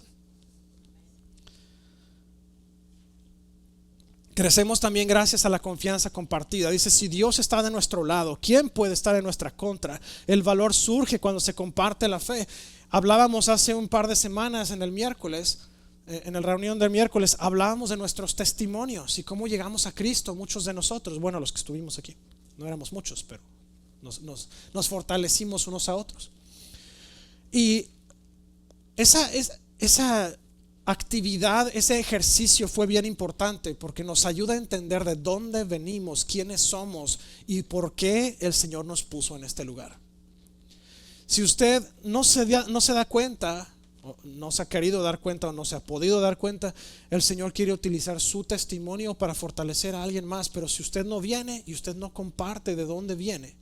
Crecemos también gracias a la confianza compartida. Dice: si Dios está de nuestro lado, ¿quién puede estar en nuestra contra? El valor surge cuando se comparte la fe. Hablábamos hace un par de semanas en el miércoles, en la reunión del miércoles, hablábamos de nuestros testimonios y cómo llegamos a Cristo, muchos de nosotros, bueno, los que estuvimos aquí, no éramos muchos, pero nos fortalecimos unos a otros. Y esa actividad, ese ejercicio fue bien importante porque nos ayuda a entender de dónde venimos, quiénes somos y por qué el Señor nos puso en este lugar. Si usted no se da cuenta no se ha querido dar cuenta o no se ha podido dar cuenta, el Señor quiere utilizar su testimonio para fortalecer a alguien más. Pero si usted no viene y usted no comparte de dónde viene,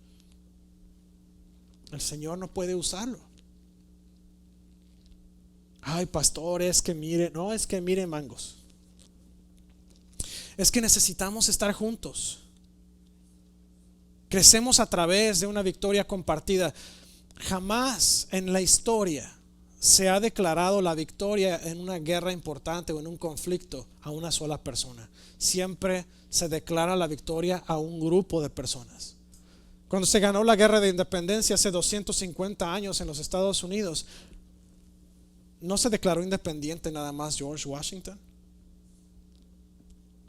el Señor no puede usarlo. Ay, pastor, es que mire, no es que mire mangos. Es que necesitamos estar juntos. Crecemos a través de una victoria compartida. Jamás en la historia se ha declarado la victoria en una guerra importante o en un conflicto a una sola persona. Siempre se declara la victoria a un grupo de personas. Cuando se ganó la guerra de independencia hace 250 años en los Estados Unidos, no se declaró independiente nada más George Washington.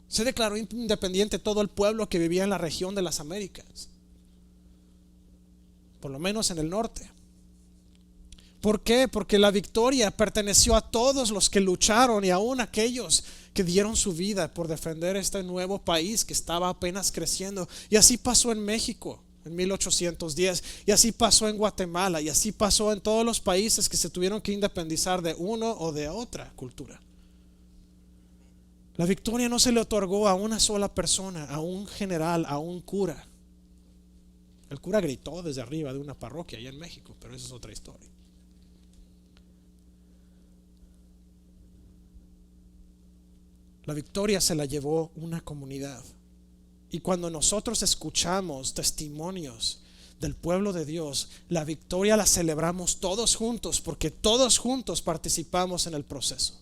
Se declaró independiente todo el pueblo que vivía en la región de las Américas, por lo menos en el norte. ¿Por qué? Porque la victoria perteneció a todos los que lucharon y aún aquellos que dieron su vida por defender este nuevo país que estaba apenas creciendo. Y así pasó en México en 1810, y así pasó en Guatemala, y así pasó en todos los países que se tuvieron que independizar de uno o de otra cultura. La victoria no se le otorgó a una sola persona, a un general, a un cura. El cura gritó desde arriba de una parroquia allá en México, pero esa es otra historia. La victoria se la llevó una comunidad. Y cuando nosotros escuchamos testimonios del pueblo de Dios, la victoria la celebramos todos juntos, porque todos juntos participamos en el proceso.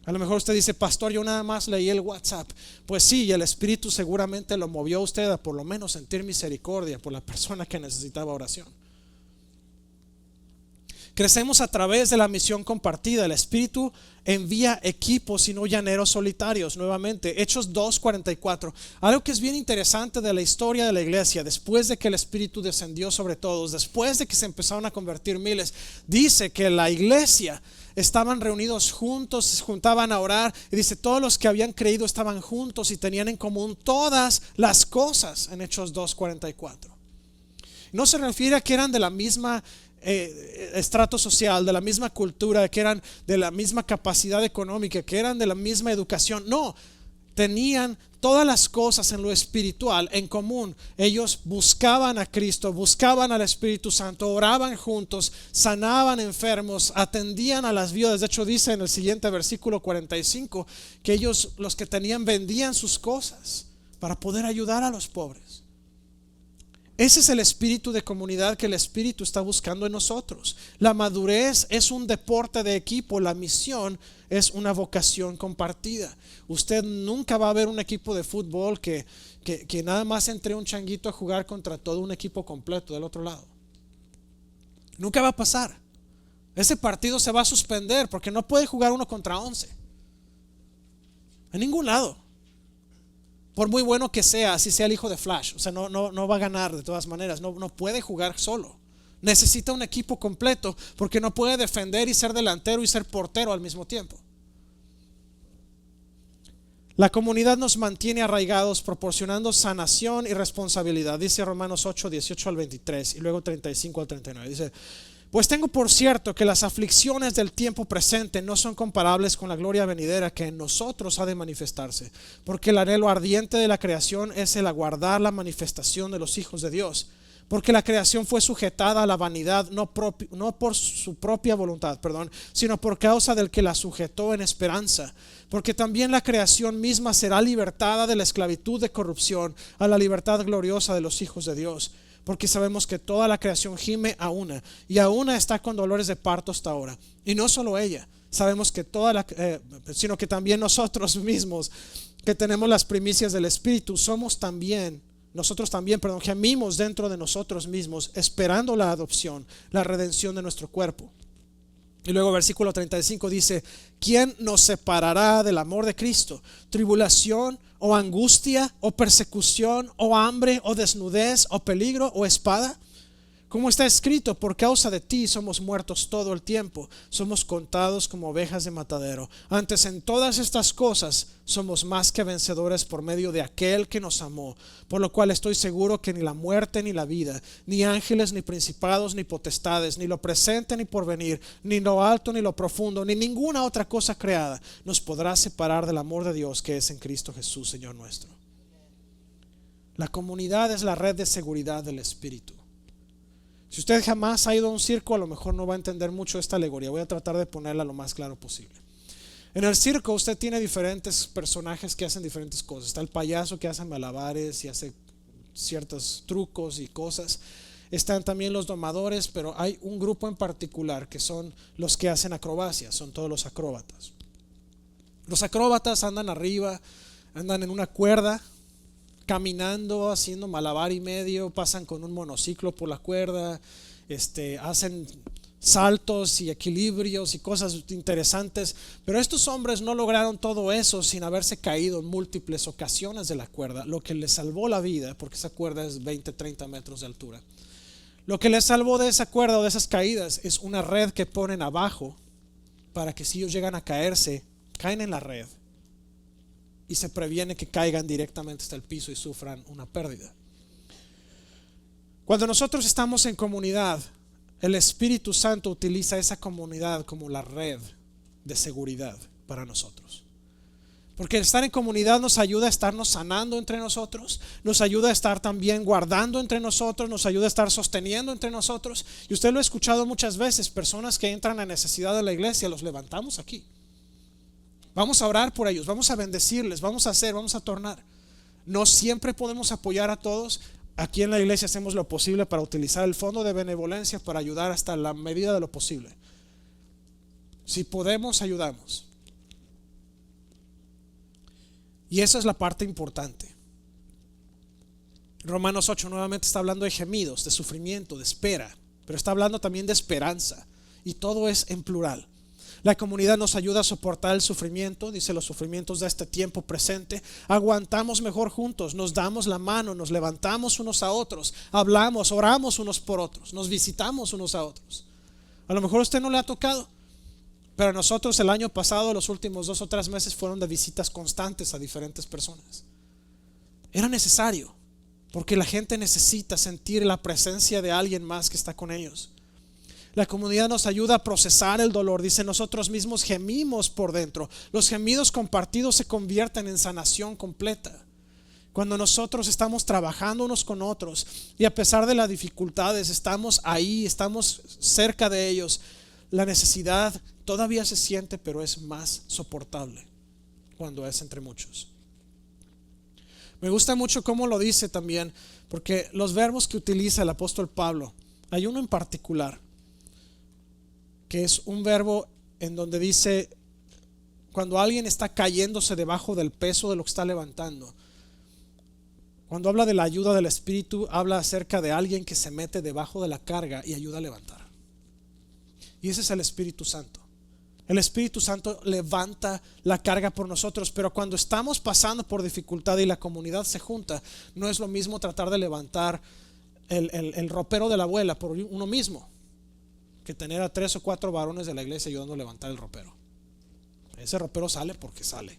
A lo mejor usted dice, pastor, yo nada más leí el WhatsApp. Pues sí, y el Espíritu seguramente lo movió a usted a por lo menos sentir misericordia por la persona que necesitaba oración. Crecemos a través de la misión compartida. El Espíritu envía equipos y no llaneros solitarios. Nuevamente, Hechos 2:44. Algo que es bien interesante de la historia de la iglesia, después de que el Espíritu descendió sobre todos, después de que se empezaron a convertir miles, dice que la iglesia estaban reunidos juntos, se juntaban a orar, y dice todos los que habían creído estaban juntos y tenían en común todas las cosas, en Hechos 2:44. No se refiere a que eran de la misma estrato social, de la misma cultura, que eran de la misma capacidad económica, que eran de la misma educación. No, tenían todas las cosas en lo espiritual en común. Ellos buscaban a Cristo, buscaban al Espíritu Santo, oraban juntos, sanaban enfermos, atendían a las viudas. De hecho dice en el siguiente versículo 45 que ellos, los que tenían, vendían sus cosas para poder ayudar a los pobres. Ese es el espíritu de comunidad que el Espíritu está buscando en nosotros. La madurez es un deporte de equipo, la misión es una vocación compartida. Usted nunca va a ver un equipo de fútbol que nada más entre un changuito a jugar contra todo un equipo completo del otro lado. Nunca va a pasar. Ese partido se va a suspender porque no puede jugar uno contra 11 en ningún lado. Por muy bueno que sea, así sea el hijo de Flash, o sea, no va a ganar de todas maneras, no puede jugar solo. Necesita un equipo completo porque no puede defender y ser delantero y ser portero al mismo tiempo. La comunidad nos mantiene arraigados, proporcionando sanación y responsabilidad. Dice Romanos 8, 18 al 23 y luego 35 al 39. Dice: pues tengo por cierto que las aflicciones del tiempo presente no son comparables con la gloria venidera que en nosotros ha de manifestarse, porque el anhelo ardiente de la creación es el aguardar la manifestación de los hijos de Dios, porque la creación fue sujetada a la vanidad no por su propia voluntad, sino por causa del que la sujetó en esperanza, porque también la creación misma será libertada de la esclavitud de corrupción a la libertad gloriosa de los hijos de Dios. Porque sabemos que toda la creación gime a una, y a una está con dolores de parto hasta ahora. Y no solo ella, sabemos que sino que también nosotros mismos, que tenemos las primicias del Espíritu, nosotros también gemimos dentro de nosotros mismos, esperando la adopción, la redención de nuestro cuerpo. Y luego versículo 35 dice: ¿quién nos separará del amor de Cristo? ¿Tribulación o angustia o persecución o hambre o desnudez o peligro o espada? Como está escrito, por causa de ti somos muertos todo el tiempo, somos contados como ovejas de matadero. Antes en todas estas cosas somos más que vencedores por medio de aquel que nos amó, por lo cual estoy seguro que ni la muerte ni la vida, ni ángeles ni principados ni potestades, ni lo presente ni porvenir, ni lo alto ni lo profundo, ni ninguna otra cosa creada nos podrá separar del amor de Dios que es en Cristo Jesús, Señor nuestro. La comunidad es la red de seguridad del Espíritu. Si usted jamás ha ido a un circo, a lo mejor no va a entender mucho esta alegoría. Voy a tratar de ponerla lo más claro posible. En el circo usted tiene diferentes personajes que hacen diferentes cosas. Está el payaso que hace malabares y hace ciertos trucos y cosas. Están también los domadores, pero hay un grupo en particular que son los que hacen acrobacias, son todos los acróbatas. Los acróbatas andan arriba, andan en una cuerda, caminando, haciendo malabar y medio, pasan con un monociclo por la cuerda, hacen saltos y equilibrios y cosas interesantes. Pero estos hombres no lograron todo eso sin haberse caído en múltiples ocasiones de la cuerda, lo que les salvó la vida, porque esa cuerda es 20-30 metros de altura. Lo que les salvó de esa cuerda o de esas caídas es una red que ponen abajo para que si ellos llegan a caerse, caen en la red y se previene que caigan directamente hasta el piso y sufran una pérdida. Cuando nosotros estamos en comunidad, el Espíritu Santo utiliza esa comunidad como la red de seguridad para nosotros. Porque estar en comunidad nos ayuda a estarnos sanando entre nosotros, nos ayuda a estar también guardando entre nosotros, nos ayuda a estar sosteniendo entre nosotros. Y usted lo ha escuchado muchas veces, personas que entran a necesidad de la iglesia, los levantamos aquí. Vamos a orar por ellos, vamos a bendecirles, vamos a tornar. No siempre podemos apoyar a todos. Aquí en la iglesia hacemos lo posible para utilizar el fondo de benevolencia para ayudar hasta la medida de lo posible. Si podemos, ayudamos. Y esa es la parte importante. Romanos 8 nuevamente está hablando de gemidos, de sufrimiento, de espera, pero está hablando también de esperanza, y todo es en plural. La comunidad nos ayuda a soportar el sufrimiento, dice los sufrimientos de este tiempo presente. Aguantamos mejor juntos, nos damos la mano, nos levantamos unos a otros, hablamos, oramos unos por otros, nos visitamos unos a otros. A lo mejor a usted no le ha tocado, pero a nosotros el año pasado, los últimos 2 o 3 meses fueron de visitas constantes a diferentes personas. Era necesario, porque la gente necesita sentir la presencia de alguien más que está con ellos. La comunidad nos ayuda a procesar el dolor. Dice, nosotros mismos gemimos por dentro. Los gemidos compartidos se convierten en sanación completa. Cuando nosotros estamos trabajando unos con otros y a pesar de las dificultades estamos ahí, estamos cerca de ellos, la necesidad todavía se siente, pero es más soportable cuando es entre muchos. Me gusta mucho cómo lo dice también, porque los verbos que utiliza el apóstol Pablo, hay uno en particular que es un verbo en donde dice cuando alguien está cayéndose debajo del peso de lo que está levantando. Cuando habla de la ayuda del Espíritu, habla acerca de alguien que se mete debajo de la carga y ayuda a levantar. Y ese es el Espíritu Santo. El Espíritu Santo levanta la carga por nosotros, pero cuando estamos pasando por dificultad y la comunidad se junta, no es lo mismo tratar de levantar el ropero de la abuela por uno mismo que tener a 3 o 4 varones de la iglesia ayudando a levantar el ropero. Ese ropero sale porque sale.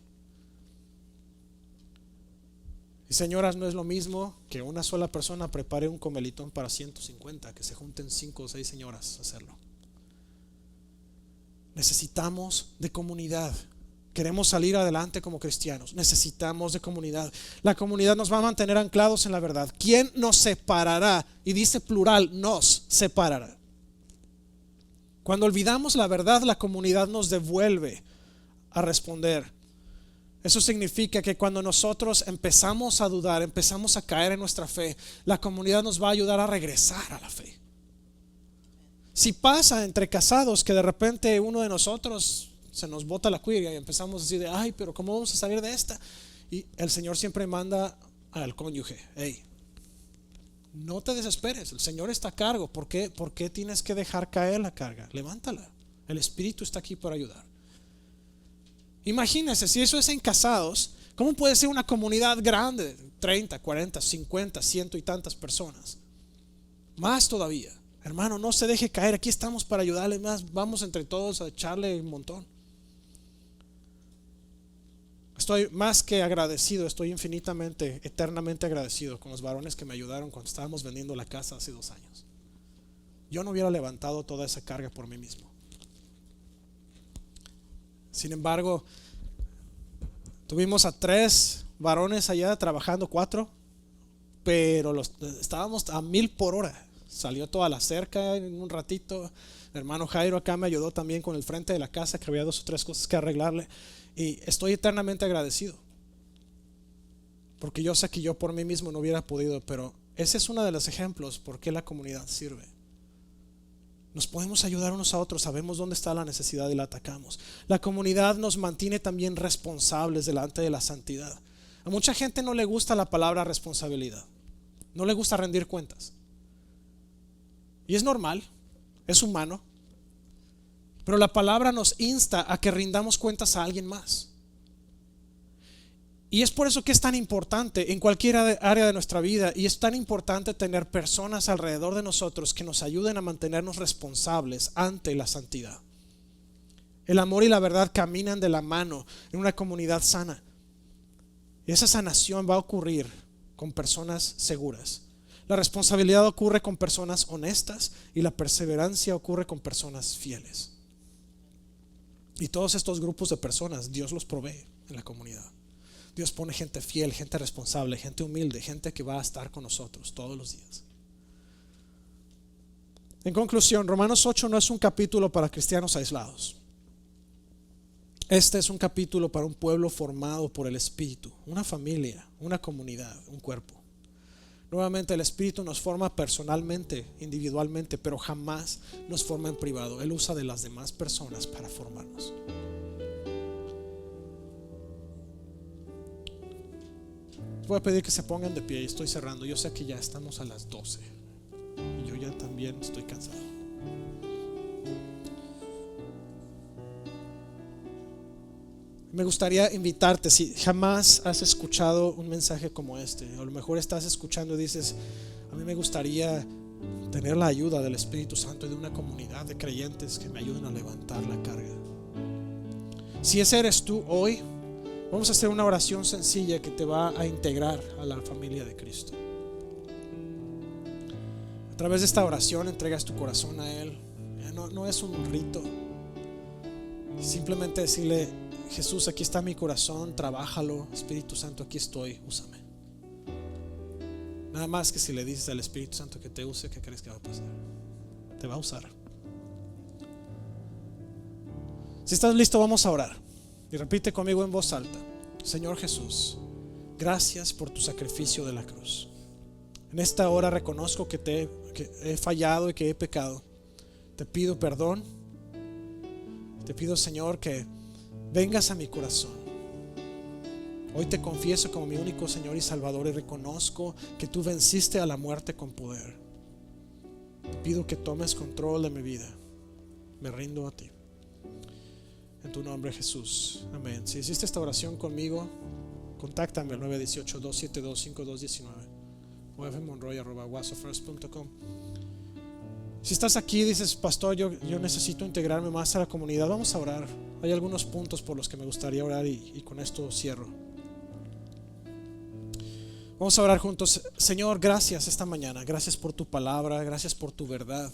Y señoras, no es lo mismo que una sola persona prepare un comelitón para 150, que se junten 5 o 6 señoras a hacerlo. Necesitamos de comunidad. Queremos salir adelante como cristianos, necesitamos de comunidad. La comunidad nos va a mantener anclados en la verdad. ¿Quién nos separará? Y dice plural, nos separará. Cuando olvidamos la verdad, la comunidad nos devuelve a responder. Eso significa que cuando nosotros empezamos a dudar, empezamos a caer en nuestra fe, la comunidad nos va a ayudar a regresar a la fe. Si pasa entre casados que de repente uno de nosotros se nos bota la cuiria y empezamos a decir, ay, pero ¿cómo vamos a salir de esta? Y el Señor siempre manda al cónyuge, hey, no te desesperes, el Señor está a cargo. ¿Por qué tienes que dejar caer la carga? Levántala, el Espíritu está aquí para ayudar. Imagínense, si eso es en casados, ¿cómo puede ser una comunidad grande? 30, 40, 50, 100 y tantas personas. Más todavía. Hermano, no se deje caer, aquí estamos para ayudarle más, vamos entre todos a echarle un montón. Estoy más que agradecido, estoy infinitamente, eternamente agradecido con los varones que me ayudaron cuando estábamos vendiendo la casa hace 2 años. Yo no hubiera levantado toda esa carga por mí mismo. Sin embargo, tuvimos a 3 varones allá trabajando, 4, pero estábamos a 1000 por hora. Salió toda la cerca en un ratito. El hermano Jairo acá me ayudó también con el frente de la casa, que había 2 o 3 cosas que arreglarle. Y estoy eternamente agradecido, porque yo sé que yo por mí mismo no hubiera podido, pero ese es uno de los ejemplos por qué la comunidad sirve. Nos podemos ayudar unos a otros, sabemos dónde está la necesidad y la atacamos. La comunidad nos mantiene también responsables delante de la santidad. A mucha gente no le gusta la palabra responsabilidad, no le gusta rendir cuentas. Y es normal, es humano. Pero la palabra nos insta a que rindamos cuentas a alguien más. Y es por eso que es tan importante en cualquier área de nuestra vida, y es tan importante tener personas alrededor de nosotros que nos ayuden a mantenernos responsables ante la santidad. El amor y la verdad caminan de la mano en una comunidad sana. Y esa sanación va a ocurrir con personas seguras. La responsabilidad ocurre con personas honestas y la perseverancia ocurre con personas fieles. Y todos estos grupos de personas Dios los provee en la comunidad. Dios pone gente fiel, gente responsable, gente humilde, gente que va a estar con nosotros todos los días. En conclusión, Romanos 8 no es un capítulo para cristianos aislados. Este es un capítulo para un pueblo formado por el Espíritu, una familia, una comunidad, un cuerpo. Nuevamente, el Espíritu nos forma personalmente, individualmente, pero jamás nos forma en privado. Él usa de las demás personas para formarnos. Voy a pedir que se pongan de pie y estoy cerrando. Yo sé que ya estamos a las 12 y yo ya también estoy cansado. Me gustaría invitarte, si jamás has escuchado un mensaje como este, a lo mejor estás escuchando y dices, a mí me gustaría tener la ayuda del Espíritu Santo y de una comunidad de creyentes que me ayuden a levantar la carga. Si ese eres tú hoy, vamos a hacer una oración sencilla que te va a integrar a la familia de Cristo. A través de esta oración entregas tu corazón a Él. No es un rito, simplemente decirle: Jesús, aquí está mi corazón, trabájalo. Espíritu Santo, aquí estoy, úsame. Nada más que si le dices al Espíritu Santo que te use, ¿qué crees que va a pasar? Te va a usar. Si estás listo, vamos a orar. Y repite conmigo en voz alta: Señor Jesús, gracias por tu sacrificio de la cruz. En esta hora reconozco que he fallado y que he pecado. Te pido perdón. Te pido, Señor, que vengas a mi corazón. Hoy te confieso como mi único Señor y Salvador, y reconozco que tú venciste a la muerte con poder. Te pido que tomes control de mi vida. Me rindo a ti. En tu nombre, Jesús. Amén. Si hiciste esta oración conmigo, contáctame al 918-272-5219 o fmonroy@wasofirst.com. Si estás aquí y dices: Pastor, yo necesito integrarme más a la comunidad, vamos a orar. Hay algunos puntos por los que me gustaría orar y con esto cierro. Vamos a orar juntos. Señor, gracias esta mañana. Gracias por tu palabra, gracias por tu verdad.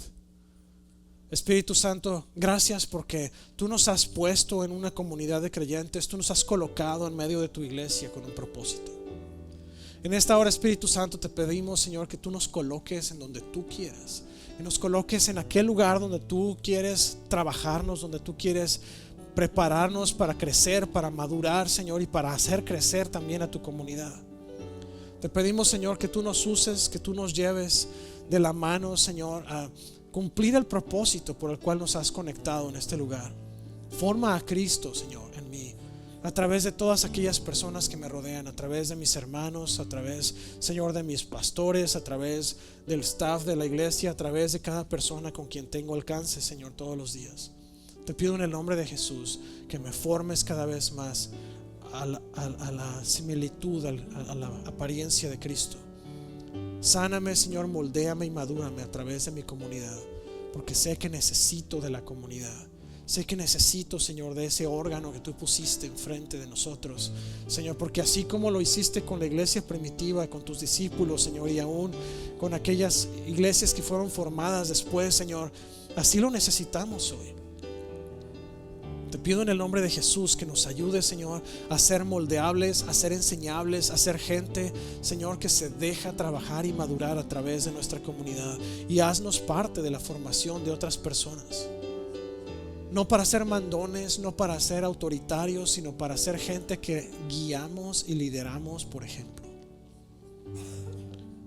Espíritu Santo, gracias porque tú nos has puesto en una comunidad de creyentes. Tú nos has colocado en medio de tu iglesia con un propósito. En esta hora, Espíritu Santo, te pedimos, Señor, que tú nos coloques en donde tú quieras, y nos coloques en aquel lugar donde tú quieres trabajarnos, donde tú quieres prepararnos para crecer, para madurar, Señor, y para hacer crecer también a tu comunidad. Te pedimos, Señor, que tú nos uses, que tú nos lleves de la mano, Señor, a cumplir el propósito por el cual nos has conectado en este lugar. Forma a Cristo, Señor, en mí, a través de todas aquellas personas que me rodean, a través de mis hermanos, a través, Señor, de mis pastores, a través del staff de la iglesia, a través de cada persona con quien tengo alcance, Señor, todos los días. Te pido en el nombre de Jesús que me formes cada vez más a la similitud, a la apariencia de Cristo. Sáname, Señor, moldéame y madúrame a través de mi comunidad, porque sé que necesito de la comunidad. Sé que necesito, Señor, de ese órgano que tú pusiste enfrente de nosotros, Señor, porque así como lo hiciste con la iglesia primitiva, con tus discípulos, Señor, y aún con aquellas iglesias que fueron formadas después, Señor, así lo necesitamos hoy. Te pido en el nombre de Jesús que nos ayude, Señor, a ser moldeables, a ser enseñables, a ser gente, Señor, que se deja trabajar y madurar a través de nuestra comunidad, y haznos parte de la formación de otras personas. No para ser mandones, no para ser autoritarios, sino para ser gente que guiamos y lideramos, por ejemplo.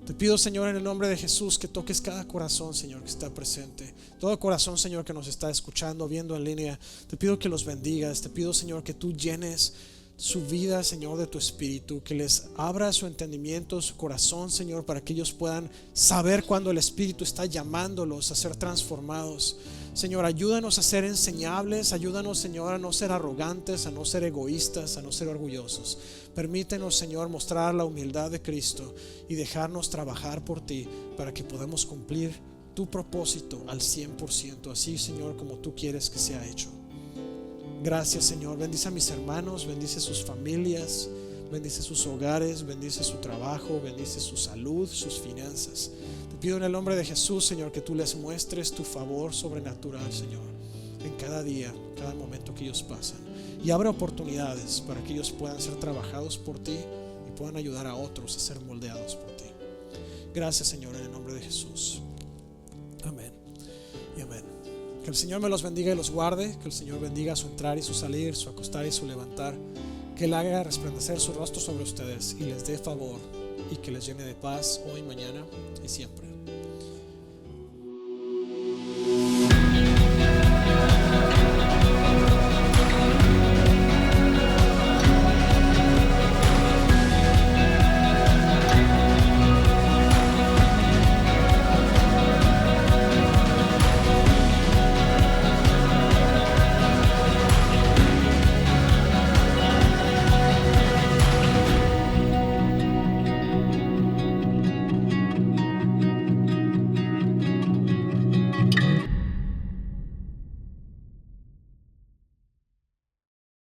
Te pido, Señor, en el nombre de Jesús, que toques cada corazón, Señor, que está presente. Todo corazón, Señor, que nos está escuchando, viendo en línea. Te pido que los bendigas. Te pido, Señor, que tú llenes su vida, Señor, de tu espíritu, que les abra su entendimiento, su corazón, Señor, para que ellos puedan saber cuando el Espíritu está llamándolos a ser transformados. Señor, ayúdanos a ser enseñables, ayúdanos, Señor, a no ser arrogantes, a no ser egoístas, a no ser orgullosos. Permítenos, Señor, mostrar la humildad de Cristo y dejarnos trabajar por ti para que podamos cumplir tu propósito al 100%, así, Señor, como tú quieres que sea hecho. Gracias, Señor. Bendice a mis hermanos, bendice sus familias, bendice sus hogares, bendice su trabajo, bendice su salud, sus finanzas. Te pido en el nombre de Jesús, Señor, que tú les muestres tu favor sobrenatural, Señor, en cada día, cada momento que ellos pasan, y abre oportunidades para que ellos puedan ser trabajados por ti y puedan ayudar a otros a ser moldeados por ti. Gracias, Señor, en el nombre de Jesús. Amén y amén. Que el Señor me los bendiga y los guarde. Que el Señor bendiga su entrar y su salir, su acostar y su levantar. Que Él haga resplandecer su rostro sobre ustedes y les dé favor, y que les llene de paz hoy, mañana y siempre.